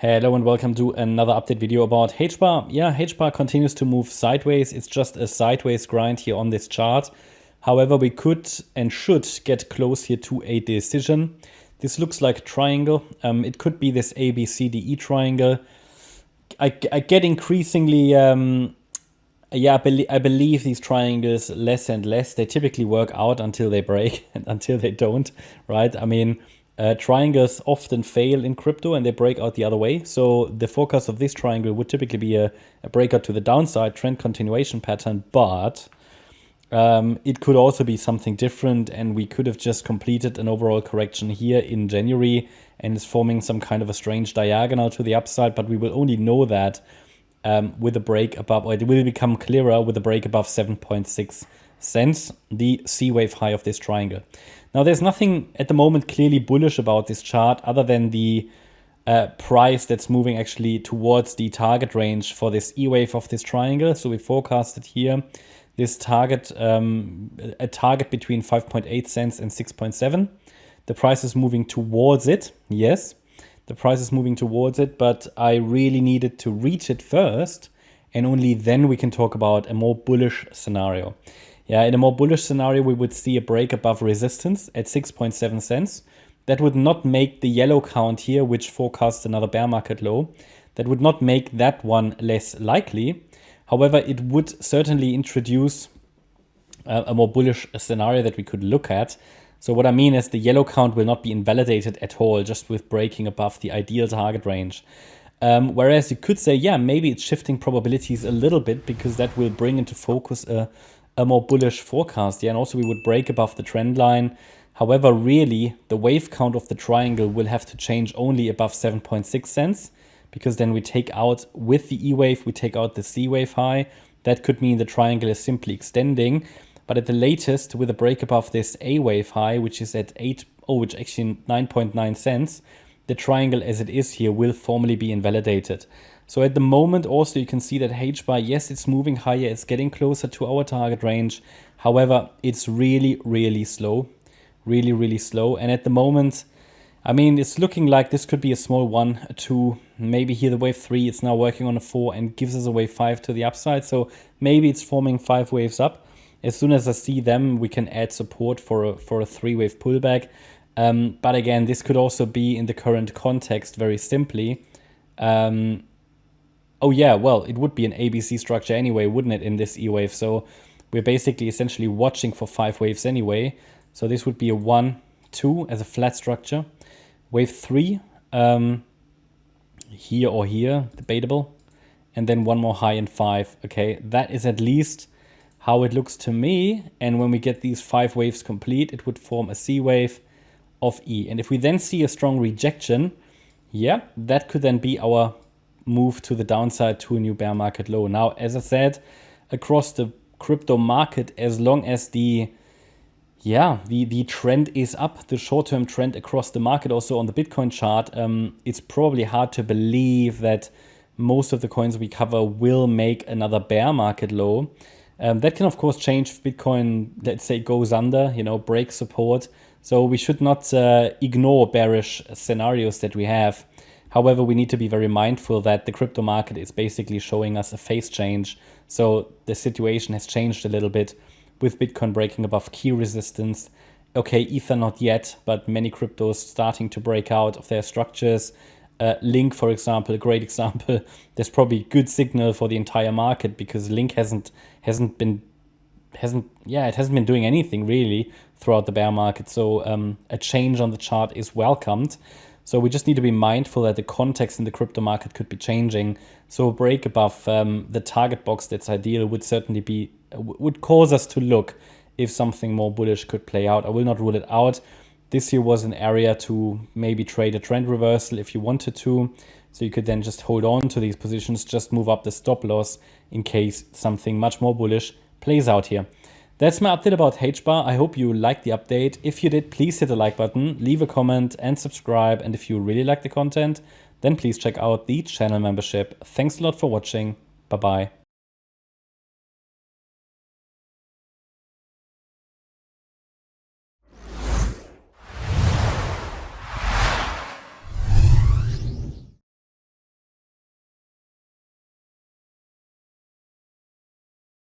Hello and welcome to another update video about HBAR. Yeah, HBAR continues to move sideways. It's just a sideways grind here on this chart. However, we could and should get close here to a decision. This looks like a triangle. It could be this ABCDE triangle. I get increasingly, I believe these triangles less and less. They typically work out until they break and until they don't, right? I mean, triangles often fail in crypto and they break out the other way. So the forecast of this triangle would typically be a breakout to the downside, trend continuation pattern, but it could also be something different, and we could have just completed an overall correction here in January and is forming some kind of a strange diagonal to the upside, but we will only know that with a break above, or it will become clearer with a break above 7.6 cents, the C wave high of this triangle. Now, there's nothing at the moment clearly bullish about this chart other than the price that's moving actually towards the target range for this E wave of this triangle. So we forecasted here this target, a target between 5.8 cents and 6.7. The price is moving towards it. Yes, the price is moving towards it, but I really needed to reach it first, and only then we can talk about a more bullish scenario. Yeah, in a more bullish scenario, we would see a break above resistance at 6.7 cents. That would not make the yellow count here, which forecasts another bear market low. That would not make that one less likely. However, it would certainly introduce a more bullish scenario that we could look at. So what I mean is the yellow count will not be invalidated at all, just with breaking above the ideal target range. Whereas you could say, yeah, maybe it's shifting probabilities a little bit because that will bring into focus a more bullish forecast. Yeah, and also we would break above the trend line. However, really, the wave count of the triangle will have to change only above 7.6 cents, because then we take out, with the E wave, we take out the C wave high. That could mean the triangle is simply extending. But at the latest, with a break above this A wave high, which is at 9.9 cents, the triangle as it is here will formally be invalidated. So at the moment also you can see that HBAR, yes, it's moving higher, it's getting closer to our target range. However, it's really, really slow, really, really slow. And at the moment, I mean, it's looking like this could be a small 1, a 2, maybe here the wave 3, it's now working on a 4 and gives us a wave 5 to the upside. So maybe it's forming 5 waves up. As soon as I see them, we can add support for a 3-wave pullback. But again, this could also be in the current context very simply. Oh yeah, well, it would be an ABC structure anyway, wouldn't it, in this E wave? So we're basically essentially watching for 5 waves anyway. So this would be a 1, 2 as a flat structure. Wave 3, here or here, debatable. And then one more high in 5. Okay, that is at least how it looks to me. And when we get these 5 waves complete, it would form a C wave of E. And if we then see a strong rejection, yeah, that could then be our move to the downside to a new bear market low. Now, as I said, across the crypto market, as long as the trend is up, the short-term trend across the market, also on the Bitcoin chart, it's probably hard to believe that most of the coins we cover will make another bear market low. That can, of course, change if Bitcoin, let's say, goes under, breaks support. So we should not ignore bearish scenarios that we have. However, we need to be very mindful that the crypto market is basically showing us a phase change. So the situation has changed a little bit with Bitcoin breaking above key resistance. Okay, Ether not yet, but many cryptos starting to break out of their structures. Link, for example, a great example. There's probably good signal for the entire market because Link hasn't been doing anything really throughout the bear market. So a change on the chart is welcomed. So we just need to be mindful that the context in the crypto market could be changing. So a break above the target box that's ideal would certainly would cause us to look if something more bullish could play out. I will not rule it out. This here was an area to maybe trade a trend reversal if you wanted to. So you could then just hold on to these positions, just move up the stop loss in case something much more bullish plays out here. That's my update about HBAR. I hope you liked the update. If you did, please hit the like button, leave a comment and subscribe. And if you really like the content, then please check out the channel membership. Thanks a lot for watching. Bye-bye.